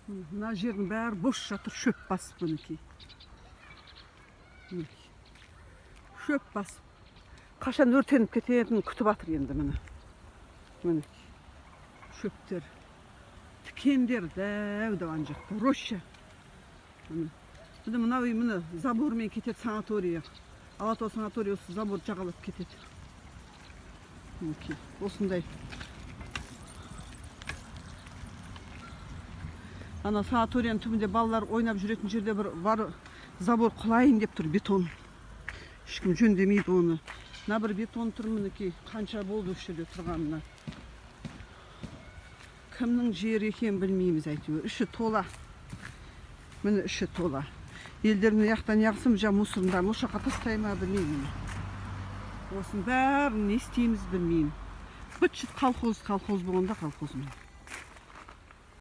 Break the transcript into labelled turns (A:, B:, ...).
A: Мына жердің бәрі бос жатыр, шөп басып мінекей. Шөп басып. Қашан өртеніп кететінін күтіп жатыр енді міне. Мінекей. Шөптер. Тікендер дәу ана жақта. Роща. Мына үй міне забормен кетеді санатория. Алатау санатория осы забор жағалап кетеді. Мінекей. Осындай. Ана санаторияның түбінде балалар ойнап жүретін жерде бір бар забор құлайын деп тұр, бетон. Ешкім жөндемейді оны. Мына бір бетон тұр мінекей, қанша болды осы жерде тұрғанына. Кімнің жері екен білмейміз әйтеуір. Іші тола. Міне іші тола. Елдеріне яқтан яқсым жа мусордан осы жаққа тастай ма білмеймін. Осының бәрін не істейміз білмеймін. Быт-шыт колхоз болғанда колхозмен.